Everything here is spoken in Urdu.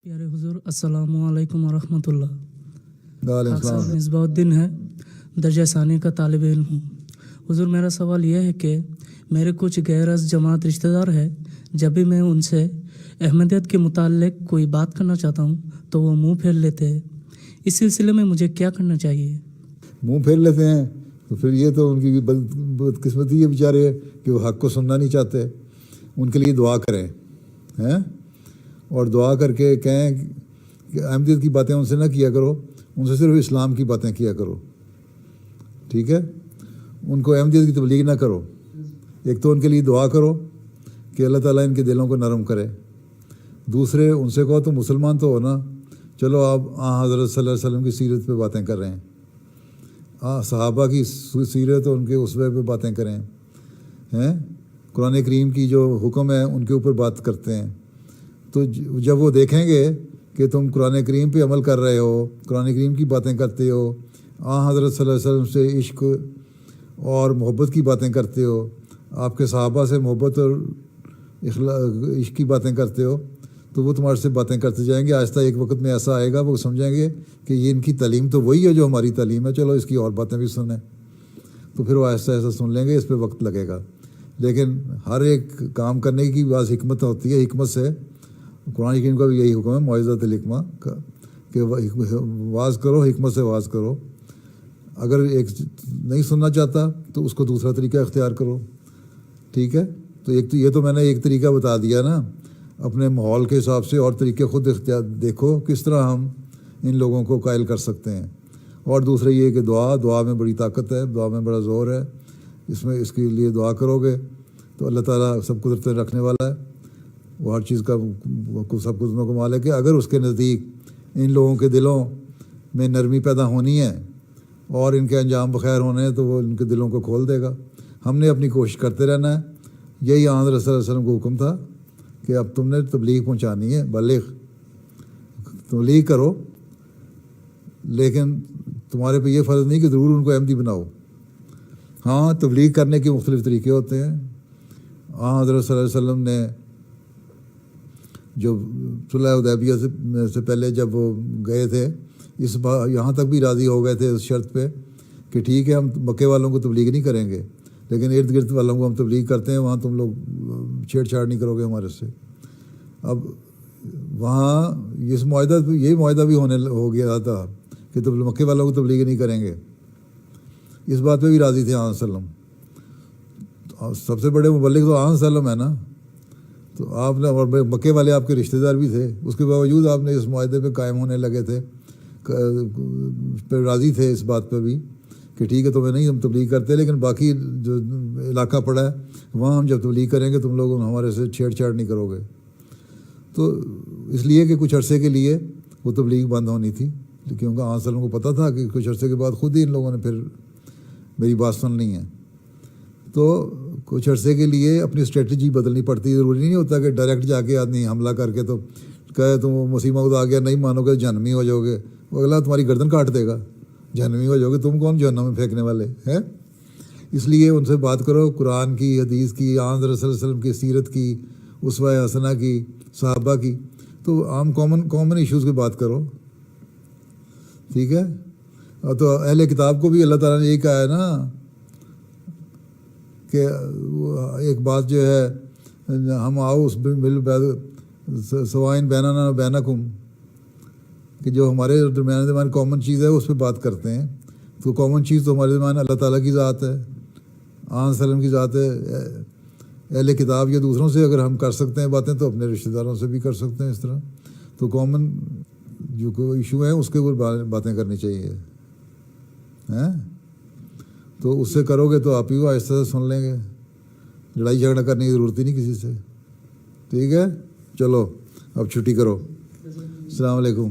پیارے حضور السلام علیکم ورحمۃ اللہ۔ وعلیکم السلام۔ مصباح الدین ہے، درجہ ثانی کا طالب علم ہوں۔ حضور میرا سوال یہ ہے کہ میرے کچھ غیر از جماعت رشتہ دار ہیں، جب بھی میں ان سے احمدیت کے متعلق کوئی بات کرنا چاہتا ہوں تو وہ منہ پھیر لیتے ہیں۔ اس سلسلے میں مجھے کیا کرنا چاہیے؟ منہ پھیر لیتے ہیں تو پھر یہ تو ان کی بدقسمتی ہے بیچارے کہ وہ حق کو سننا نہیں چاہتے۔ ان کے لیے دعا کریں ہیں اور دعا کر کے کہیں کہ احمدیت کی باتیں ان سے نہ کیا کرو، ان سے صرف اسلام کی باتیں کیا کرو، ٹھیک ہے؟ ان کو احمدیت کی تبلیغ نہ کرو۔ ایک تو ان کے لیے دعا کرو کہ اللہ تعالیٰ ان کے دلوں کو نرم کرے، دوسرے ان سے کہو تو مسلمان تو ہو نا، چلو آپ حضرت صلی اللہ علیہ وسلم کی سیرت پہ باتیں کر رہے ہیں، صحابہ کی سیرت اور ان کے اسوے پہ باتیں کریں ہیں، قرآن کریم کی جو حکم ہے ان کے اوپر بات کرتے ہیں۔ تو جب وہ دیکھیں گے کہ تم قرآن کریم پہ عمل کر رہے ہو، قرآن کریم کی باتیں کرتے ہو، حضرت صلی اللہ علیہ وسلم سے عشق اور محبت کی باتیں کرتے ہو، آپ کے صحابہ سے محبت اور عشق کی باتیں کرتے ہو، تو وہ تمہارے سے باتیں کرتے جائیں گے۔ آہستہ ایک وقت میں ایسا آئے گا وہ سمجھیں گے کہ یہ ان کی تعلیم تو وہی ہے جو ہماری تعلیم ہے، چلو اس کی اور باتیں بھی سنیں، تو پھر وہ آہستہ آہستہ سن لیں گے۔ اس پہ وقت لگے گا، لیکن ہر ایک کام کرنے کی بعض حکمت ہوتی ہے، حکمت سے قرآن کریم کا بھی یہی حکم ہے معجزۃ الحکمہ کا کہ واز کرو، حکمت سے واز کرو۔ اگر ایک نہیں سننا چاہتا تو اس کو دوسرا طریقہ اختیار کرو، ٹھیک ہے؟ تو ایک تو یہ تو میں نے ایک طریقہ بتا دیا نا، اپنے ماحول کے حساب سے اور طریقے خود اختیار دیکھو کس طرح ہم ان لوگوں کو قائل کر سکتے ہیں۔ اور دوسرا یہ کہ دعا میں بڑی طاقت ہے، دعا میں بڑا زور ہے، اس کے لیے دعا کرو گے تو اللہ تعالیٰ سب قدرتیں رکھنے والا ہے، وہ ہر چیز کا سب کچھ کو مالک ہے۔ اگر اس کے نزدیک ان لوگوں کے دلوں میں نرمی پیدا ہونی ہے اور ان کے انجام بخیر ہونے ہیں تو وہ ان کے دلوں کو کھول دے گا۔ ہم نے اپنی کوشش کرتے رہنا ہے۔ یہی حضرت صلی اللہ علیہ وسلم کو حکم تھا کہ اب تم نے تبلیغ پہنچانی ہے، تبلیغ کرو، لیکن تمہارے پہ یہ فرض نہیں کہ ضرور ان کو احمدی بناؤ۔ ہاں، تبلیغ کرنے کے مختلف طریقے ہوتے ہیں۔ حضرت صلی اللہ علیہ وسلم نے جو صلح حدیبیہ سے پہلے جب وہ گئے تھے، اس بار یہاں تک بھی راضی ہو گئے تھے اس شرط پہ کہ ٹھیک ہے ہم مکے والوں کو تبلیغ نہیں کریں گے، لیکن ارد گرد والوں کو ہم تبلیغ کرتے ہیں، وہاں تم لوگ چھیڑ چھاڑ نہیں کرو گے ہمارے سے۔ اب وہاں یہی معاہدہ بھی ہو گیا تھا کہ مکے والوں کو تبلیغ نہیں کریں گے، اس بات پہ بھی راضی تھے صلی اللہ علیہ وسلم۔ سب سے بڑے مبلغ تو صلی اللہ علیہ وسلم ہے نا، تو آپ نے، اور مکے والے آپ کے رشتہ دار بھی تھے، اس کے باوجود آپ نے اس معاہدے پہ قائم ہونے لگے تھے، پہ راضی تھے اس بات پہ بھی کہ ٹھیک ہے تمہیں نہیں ہم تبلیغ کرتے، لیکن باقی جو علاقہ پڑا ہے وہاں ہم جب تبلیغ کریں گے تم لوگ ہمارے سے چھیڑ چھاڑ نہیں کرو گے۔ تو اس لیے کہ کچھ عرصے کے لیے وہ تبلیغ بند ہونی تھی، کیونکہ ان کا وسلم کو پتہ تھا کہ کچھ عرصے کے بعد خود ہی ان لوگوں نے پھر میری بات سننی ہے۔ تو کچھ عرصے کے لیے اپنی اسٹریٹجی بدلنی پڑتی ہے، ضروری نہیں ہوتا کہ ڈائریکٹ جا کے آدمی حملہ کر کے تو کہے تم مسیح موعود آ گیا نہیں مانو گے جہنمی ہو جاؤ گے، وہ اگلا تمہاری گردن کاٹ دے گا، جہنمی ہو جاؤ گے، تم کون جہنم میں پھینکنے والے ہیں؟ اس لیے ان سے بات کرو قرآن کی، حدیث کی، حضرت صلی اللہ علیہ وسلم کی سیرت کی، اسوہ حسنہ کی، صحابہ کی، تو عام کامن ایشوز کی بات کرو، ٹھیک ہے؟ اور تو اہل کتاب کو بھی اللہ تعالیٰ نے یہی کہا ہے نا کہ ایک بات جو ہے ہم آؤ اس سوائن بیننا بینکم، کہ جو ہمارے درمیان کامن چیز ہے اس پہ بات کرتے ہیں، تو کامن چیز تو ہمارے درمیان اللہ تعالیٰ کی ذات ہے، وسلم کی ذات ہے۔ اہل کتاب یا دوسروں سے اگر ہم کر سکتے ہیں باتیں تو اپنے رشتہ داروں سے بھی کر سکتے ہیں اس طرح۔ تو کامن جو کوئی ایشو ہے اس کے اوپر باتیں کرنی چاہیے، ہیں؟ تو اس سے کرو گے تو آپ ہی کو آہستہ سے سن لیں گے، لڑائی جھگڑا کرنے کی ضرورت ہی نہیں کسی سے، ٹھیک ہے؟ چلو اب چھٹی کرو، السلام علیکم۔